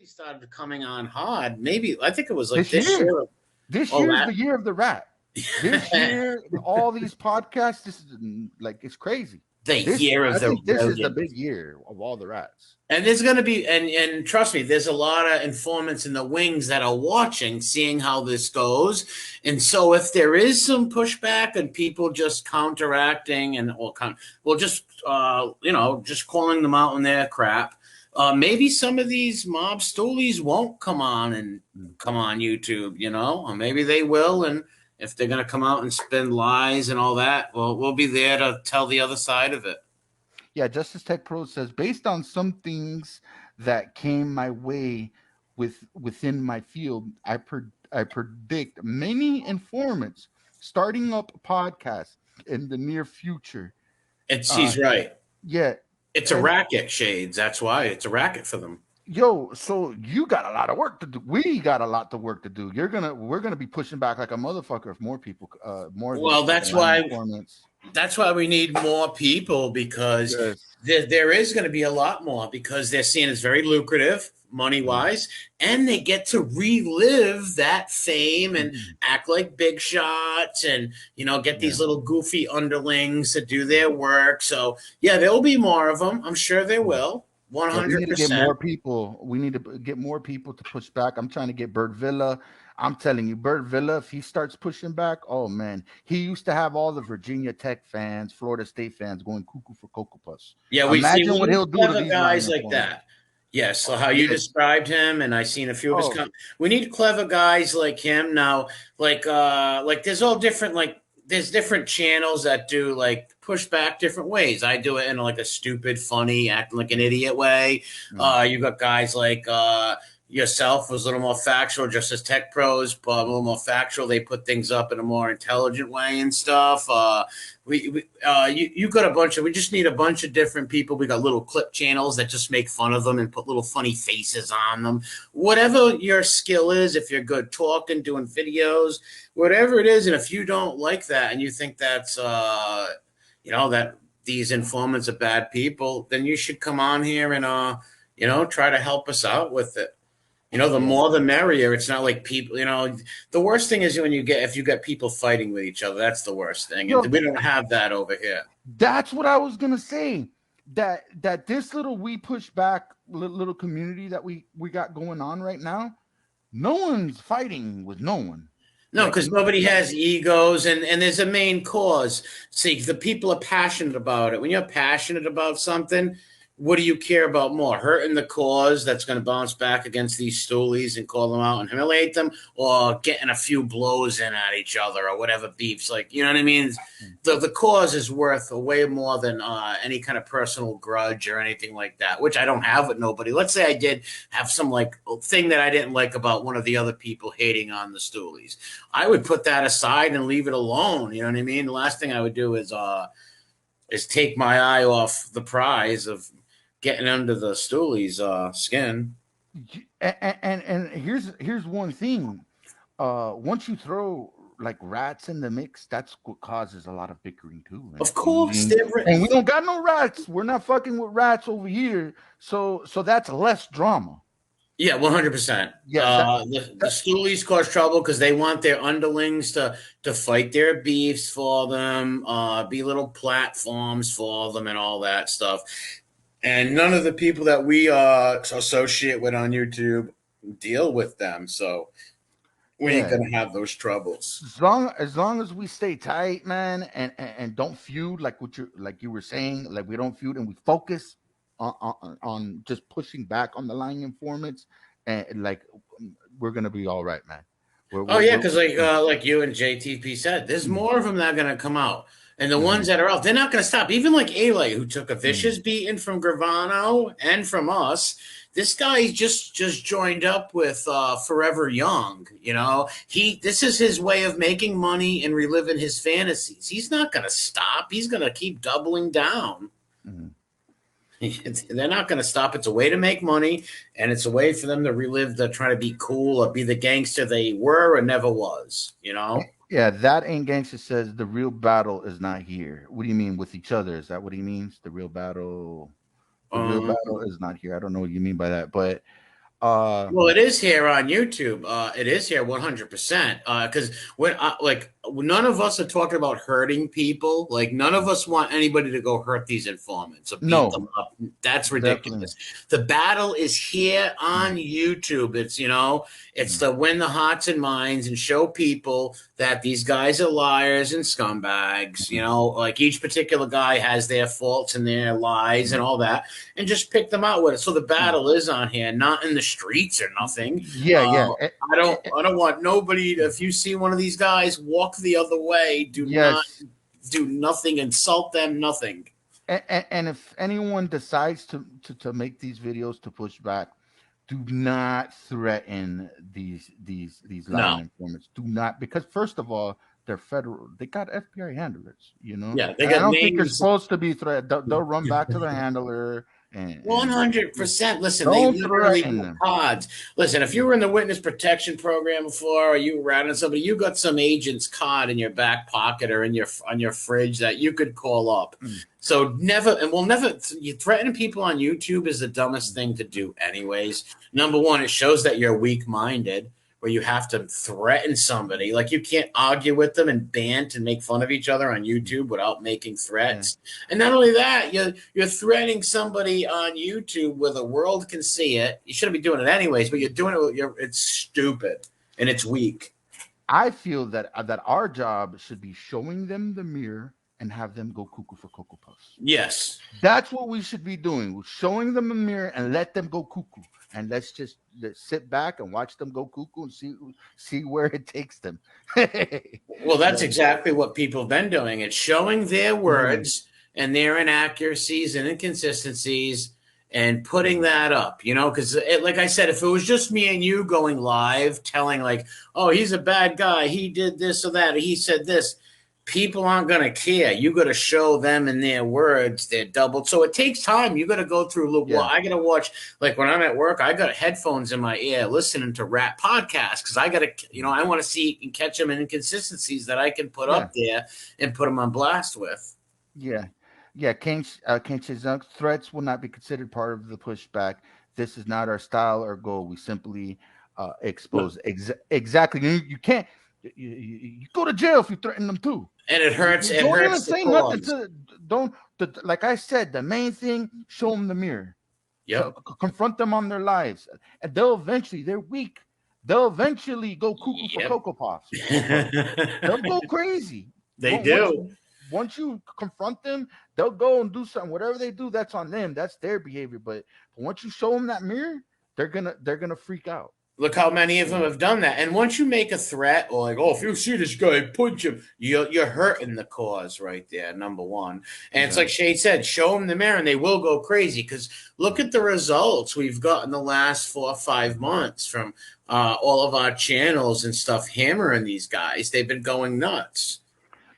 started coming on hard. Maybe I think it was like This this year. year. This Oh, year is the year of the rat. This year, all these podcasts, this is like it's crazy. the This, year of I the think, this is the rodent. big year of all the rats. And there's going to be, and trust me, there's a lot of informants in the wings that are watching, seeing how this goes. And so, if there is some pushback and people just counteracting and well, just just calling them out on their crap, maybe some of these mob stoolies won't come on and come on YouTube, or maybe they will. And if they're going to come out and spin lies and all that, well, we'll be there to tell the other side of it. Yeah, Justice Tech Pro says based on some things that came my way within my field, I predict many informants starting up a podcast in the near future. Uh, He's right. yeah, It's a and racket, Shades. That's why it's a racket for them. yo, so you got a lot of work to do. We got a lot of work to do. We're gonna be pushing back like a motherfucker if more people, more of these Well, fucking line informants. that's why we need more people because Yes. there is going to be a lot more because they're seeing it's very lucrative money wise, and they get to relive that fame and act like big shots and get these little goofy underlings to do their work. So yeah, there will be more of them. I'm sure there will. Yeah, we need to get 100%. more people. We need to get more people to push back. I'm trying to get Bert Villa. I'm telling you, Bert Villa, if he starts pushing back, oh man, he used to have all the Virginia Tech fans, Florida State fans going cuckoo for Cocoa Puffs. Yeah, Imagine we what need he'll do to clever these line guys like informants. that. Yes, so how you Yeah. described him, and I seen a few of his. Oh, We need clever guys like him now. Like there's all different there's different channels that do like push back different ways. I do it in like a stupid, funny, acting like an idiot way. You got guys like yourself was a little more factual, just as Tech Pros, but a little more factual. They put things up in a more intelligent way and stuff. You got a bunch of. We just need a bunch of different people. We got little clip channels that just make fun of them and put little funny faces on them. Whatever your skill is, if you're good talking, doing videos, whatever it is, and if you don't like that and you think that's that these informants are bad people, then you should come on here and try to help us out with it. The more the merrier. It's not like people, the worst thing is if you get people fighting with each other, that's the worst thing. yo, And we don't have that over here. that's what I was gonna say. That this little we push back little community that we got going on right now, no one's fighting with no one. No, Like, because nobody has egos and there's a main cause. See, the people are passionate about it. When you're passionate about something, what do you care about more? Hurting the cause that's going to bounce back against these stoolies and call them out and humiliate them, or getting a few blows in at each other or whatever beefs. Like, you know what I mean? The cause is worth way more than any kind of personal grudge or anything like that, which I don't have with nobody. Let's say I did have some thing that I didn't like about one of the other people hating on the stoolies. I would put that aside and leave it alone. You know what I mean? The last thing I would do is take my eye off the prize of getting under the stoolie's skin. And here's one thing. Once you throw like rats in the mix, that's what causes a lot of bickering too. Of course, And we don't got no rats. We're not fucking with rats over here. So that's less drama. Yeah, 100%. Yeah, The stoolies cause trouble because they want their underlings to fight their beefs for them, be little platforms for them, and all that stuff. And none of the people that we associate with on YouTube deal with them, so we ain't gonna have those troubles. As long as we stay tight, man, and don't feud like you were saying, like we don't feud and we focus on just pushing back on the lying informants, and like we're gonna be all right, man. Because like you and JTP said, there's more of them that are gonna come out. And the ones that are out, they're not going to stop. Even like Alay, who took a vicious beating from Gravano and from us. This guy just joined up with Forever Young. This is his way of making money and reliving his fantasies. He's not going to stop. He's going to keep doubling down. They're not going to stop. It's a way to make money, and it's a way for them to relive trying to be cool or be the gangster they were or never was. Yeah, that ain't gangster says the real battle is not here. What do you mean with each other? Is that what he means? The real battle is not here. I don't know what you mean by that, but Well, it is here on YouTube. It is here 100%. Because when like none of us are talking about hurting people. Like none of us want anybody to go hurt these informants or beat No, them up. That's definitely. ridiculous. The battle is here on Mm, YouTube. It's mm, to win the hearts and minds and show people that these guys are liars and scumbags. mm, Like each particular guy has their faults and their lies mm, and all that, and just pick them out with it. So the mm. battle is on here, not in the streets or nothing. Yeah, yeah. Uh, I don't want nobody to, if you see one of these guys, walk the other way. Do not Yes. do nothing, insult them, nothing. And if anyone decides to make these videos to push back, do not threaten these lying No. informants. Do not, because first of all, they're federal. They got FBI handlers, Yeah, they and I got don't think you're names. supposed to be threatened. They'll run back to the handler One and hundred percent. Listen, they don't literally threaten got them. pods. Listen, if you were in the witness protection program before, or you were around somebody, you got some agent's card in your back pocket or in your on your fridge that you could call up. Mm, So never, and we'll never. You threatening people on YouTube is the dumbest thing to do, anyways. Number one, it shows that you're weak-minded, where you have to threaten somebody. Like you can't argue with them and bant and make fun of each other on YouTube without making yeah. threats. And not only that, you're threatening somebody on YouTube where the world can see it. You shouldn't be doing it anyways, but you're doing it. It's stupid and it's weak. I feel that our job should be showing them the mirror and have them go cuckoo for Cocoa Puffs. Yes. That's what we should be doing. We're showing them a mirror and let them go cuckoo. And let's sit back and watch them go cuckoo and see where it takes them. Well, that's exactly what people have been doing. It's showing their words and their inaccuracies and inconsistencies and putting that up, because like I said, if it was just me and you going live telling like, oh, he's a bad guy, he did this or that, or he said this, people aren't going to care. You got to show them in their words, they're doubled. So it takes time. You got to go through. Look, well, Yeah, I got to watch, like when I'm at work, I got headphones in my ear listening to rap podcasts because I got to, I want to see and catch them in inconsistencies that I can put yeah, up there and put them on blast with. yeah, yeah. Kane Chizunk, threats will not be considered part of the pushback. This is not our style or goal. We simply No. expose exactly. You can't. You go to jail if you threaten them too. And it hurts. It Don't even hurts the say nothing cause. to. Don't. Like I said, the main thing: show them the mirror. Yep. Confront them on their lives, and they'll eventually. They're weak. They'll eventually go cuckoo for Yep. Cocoa Puffs. They'll go crazy. They Once do. once you confront them, they'll go and do something. Whatever they do, that's on them. That's their behavior. But once you show them that mirror, they're gonna freak out. Look how many of them Yeah. have done that. And once you make a threat, or like, oh, if you see this guy, punch him, you're hurting the cause right there, number one. And it's Yeah. like Shade said, show them the mirror and they will go crazy. Because look at the results we've got in the last 4 or 5 months from all of our channels and stuff hammering these guys. They've been going nuts.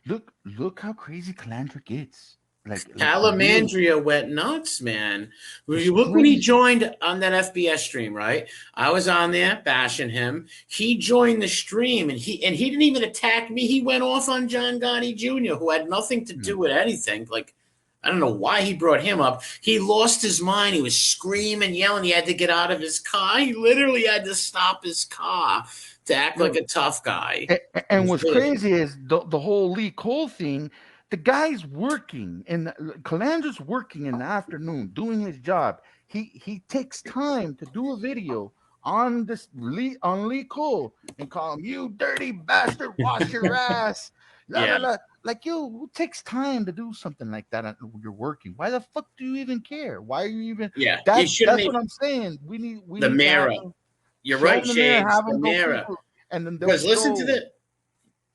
Look how crazy Calandra gets. Like really, Calamandria went nuts, man. it's Look when he crazy. joined on that FBS stream, right? I was on there bashing him. He joined the stream and he didn't even attack me. He went off on John Gotti Jr., who had nothing to do Mm. with anything. Like, I don't know why he brought him up. He lost his mind. He was screaming, yelling. He had to get out of his car. He literally had to stop his car to act like Yo, a tough guy. It and was what's really crazy is the whole Lee Cole thing. The guy's working, and Calandra's working in the afternoon, doing his job. He takes time to do a video on Lee Cole and call him, "You dirty bastard, wash your ass." La, la, yeah. la. Like, yo, who takes time to do something like that when you're working? Why the fuck do you even care? Why are you even? Yeah. He shouldn't That's have what I'm saying. We the need to have mirror. them You're show right, them the mirror, Shades. have The them go mirror. cuckoo, and then they'll Because listen to show. the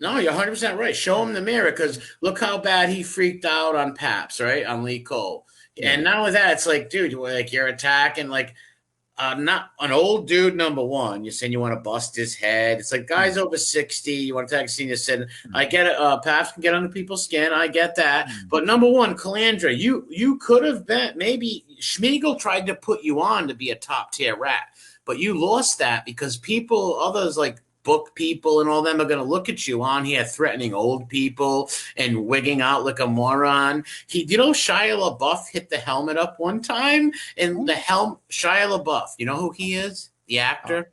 no, you're 100% right. Show him the mirror because look how bad he freaked out on Paps, right? On Lee Cole. Yeah. And not only that, it's like, dude, you're attacking like not an old dude, number one. You're saying you want to bust his head. It's like guys over 60, you want to attack a senior citizen. I get it. Paps can get under people's skin. I get that. But number one, Calandra, you could have been maybe Schmiegel tried to put you on to be a top tier rat, but you lost that because others like book people and all them are going to look at you on here threatening old people and wigging out like a moron. Shia LaBeouf hit the helmet up one time and the Shia LaBeouf, you know who he is? the actor.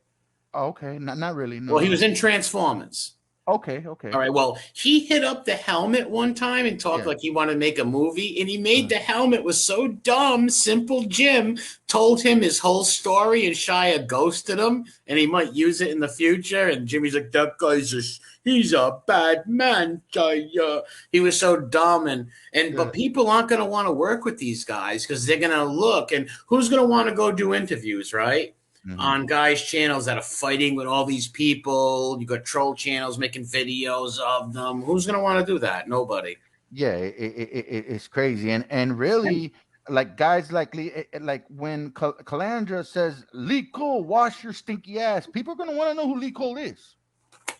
Okay, not really. No, Well, he was no. in Transformers. Okay, All okay. right. Well, he hit up the helmet one time and talked Yeah. like he wanted to make a movie, and he made Uh, the helmet was so dumb. Simple Jim told him his whole story, and Shia ghosted him, and he might use it in the future. And Jimmy's like, "That guy's he's a bad man, Shia." He was so dumb, and yeah. but people aren't going to want to work with these guys because they're going to look, and who's going to want to go do interviews, right? Hmm. On guys' channels that are fighting with all these people. You got troll channels making videos of them. Who's going to want to do that? Nobody. Yeah, it's crazy, and really, like guys like Lee, like when Calandra says Lee Cole, wash your stinky ass, people are gonna want to know who Lee Cole is.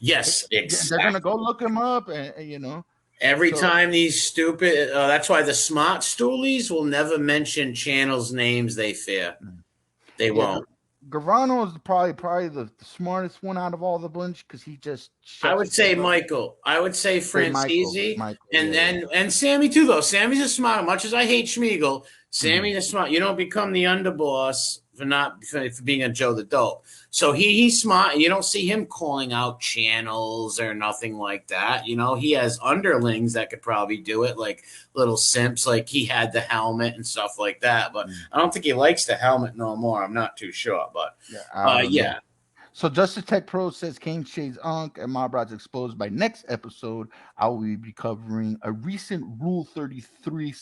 Yes, They're gonna go exactly. look him up, Every So time these stupid, that's why the smart stoolies will never mention channels' names they fear. They yeah, won't. Garano is probably the smartest one out of all the bunch because he just I shuts would the fuck say up. Michael. I would say Say Michael, Francesi, Michael, and yeah, yeah. then and Sammy too. Though Sammy's a smart. Much as I hate Schmiegel, Hmm. Sammy's a smart. You don't become the underboss for not for being a Joe the Dope. So he's smart, and you don't see him calling out channels or nothing like that. You know, he has underlings that could probably do it, like little simps, like he had the helmet and stuff like that. But Hmm. I don't think he likes the helmet no more. I'm not too sure, but Yeah, I don't know. yeah. So Justice Tech Pro says Kane Shades Unk and Mob Rod's exposed. By next episode, I will be covering a recent Rule 33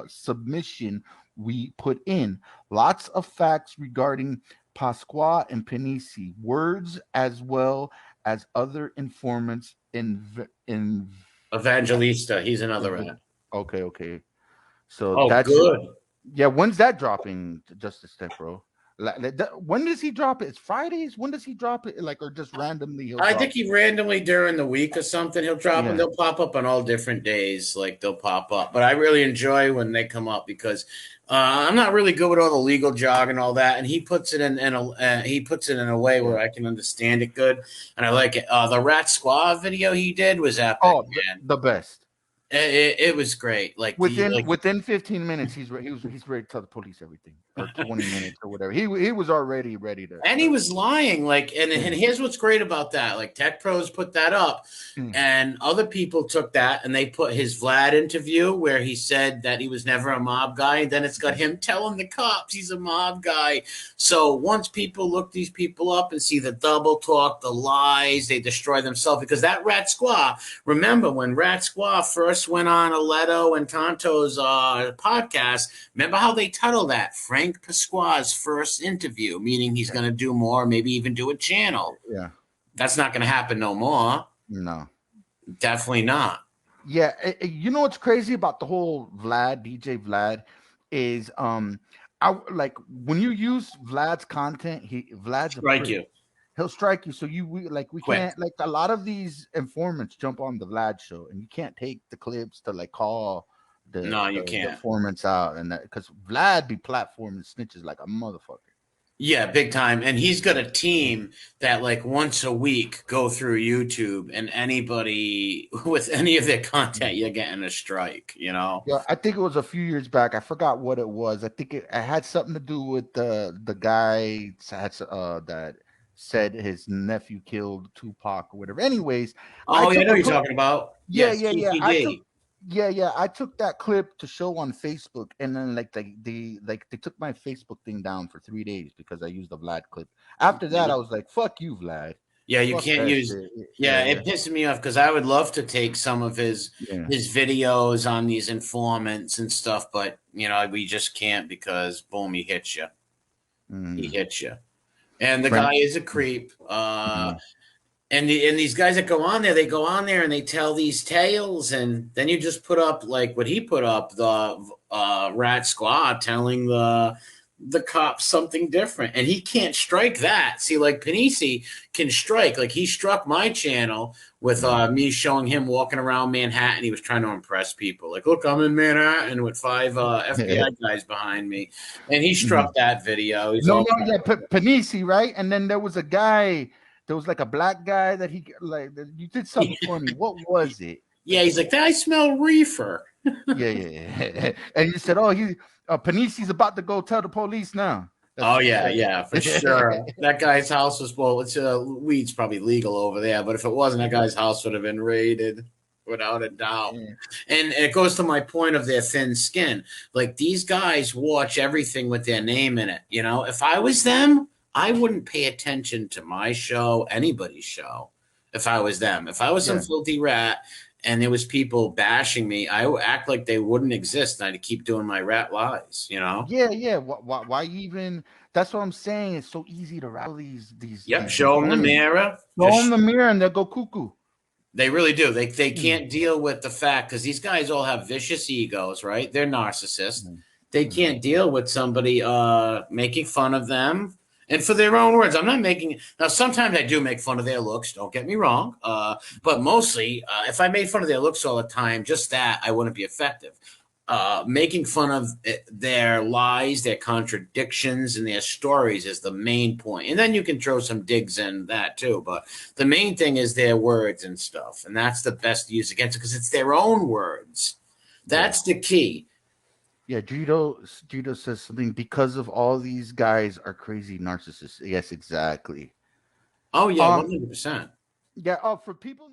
submission we put in. Lots of facts regarding Pasqua and Panisi, words as well as other informants in Evangelista, he's another ad. okay, okay. So Oh, that's good. yeah. When's that dropping, Justice Tech Pro? When does he drop it? It's Fridays. When does he drop it? Like, or just randomly he'll I drop? think he randomly during the week or something he'll drop them. Yeah. They'll pop up on all different days. Like they'll pop up. But I really enjoy when they come up because I'm not really good with all the legal jog and all that. And he puts it he puts it in a way Yeah. where I can understand it good, and I like it. The Rat Squaw video he did was epic, Oh, man. the best. It was great. Like he like Within 15 minutes, he's ready to tell the police everything, or 20 minutes or whatever. He was already ready to. And he was lying, like, and Yeah. here's what's great about that. Like, Tech Pros put that up, Mm. and other people took that and they put his Vlad interview where he said that he was never a mob guy. And then it's got him telling the cops he's a mob guy. So once people look these people up and see the double talk, the lies, they destroy themselves because that Rat Squaw. Remember when Rat Squaw first went on Aledo and Tonto's podcast? Remember how they titled that Frank Pasqua's first interview, meaning he's Yeah. going to do more, maybe even do a channel. Yeah. That's not going to happen no more. No. Definitely not. Yeah. You know what's crazy about the whole DJ Vlad is I like when you use Vlad's content. Vlad's a Strike prick. you He'll strike you. So we quick. can't, like, a lot of these informants jump on the Vlad show, and you can't take the clips to like call No, you the can't. informants out, and that because Vlad be platforming snitches like a motherfucker. Yeah, big time. And he's got a team that like once a week go through YouTube, and anybody with any of their content, you're getting a strike, you know? Yeah, I think it was a few years back. I forgot what it was. I think it had something to do with the guy that said his nephew killed Tupac or whatever. Anyways, I Oh, yeah, I took know a what you're clip. talking about. Yeah, Yes, yeah, yeah. PPD. I took that clip to show on Facebook, and then they took my Facebook thing down for 3 days because I used the Vlad clip. After that, I was like, "Fuck you, Vlad. Yeah, you Fuck can't that use. shit." Yeah, Yeah, yeah, it pisses me off because I would love to take some of yeah. his videos on these informants and stuff, but you know we just can't because boom, he hits you. He Mm. hits you, and the Friend. guy is a creep. Mm. And these guys that go on there, they go on there and they tell these tales, and then you just put up like what he put up, the Rat Squad telling the cops something different, and he can't strike that. See, like Panisi can strike, like he struck my channel with Mm. me showing him walking around Manhattan. He was trying to impress people, like, look, I'm in Manhattan with 5 FBI guys behind me, and he Mhm. struck that video. He's No, all no, yeah, Panisi, right? And then there was a guy. There was like a black guy that you did something for me. What was it? yeah. He's like, I smell reefer. Yeah, yeah, yeah. And you said, "Oh, Panisi's about to go tell the police now." That's Oh what he yeah, said. yeah, for sure. That guy's house was well. It's weed's probably legal over there, but if it wasn't, that guy's house would have been raided without a doubt. Yeah. And it goes to my point of their thin skin. Like these guys watch everything with their name in it. You know, if I was them, I wouldn't pay attention to my show, anybody's show. If I was them, if I was some Yeah. filthy rat and there was people bashing me, I would act like they wouldn't exist, and I'd keep doing my rat lies. You know. Yeah, yeah. Why even? That's what I'm saying. It's so easy to rattle Yep, these show them the informants. mirror. Show them Just the mirror and they'll go cuckoo. they really do. They Mm, can't deal with the fact because these guys all have vicious egos, right? They're narcissists. mm, They mm. can't deal with somebody making fun of them. And for their own words, I'm not making now. Sometimes I do make fun of their looks. Don't get me wrong, but mostly, if I made fun of their looks all the time, just that I wouldn't be effective. Making fun of their lies, their contradictions, and their stories is the main point. And then you can throw some digs in that too. But the main thing is their words and stuff. And that's the best use against it because it's their own words. Yeah. That's the key. Yeah, Judo says something because of all these guys are crazy narcissists. Yes, exactly. Oh, yeah, Um, 100%. yeah, for people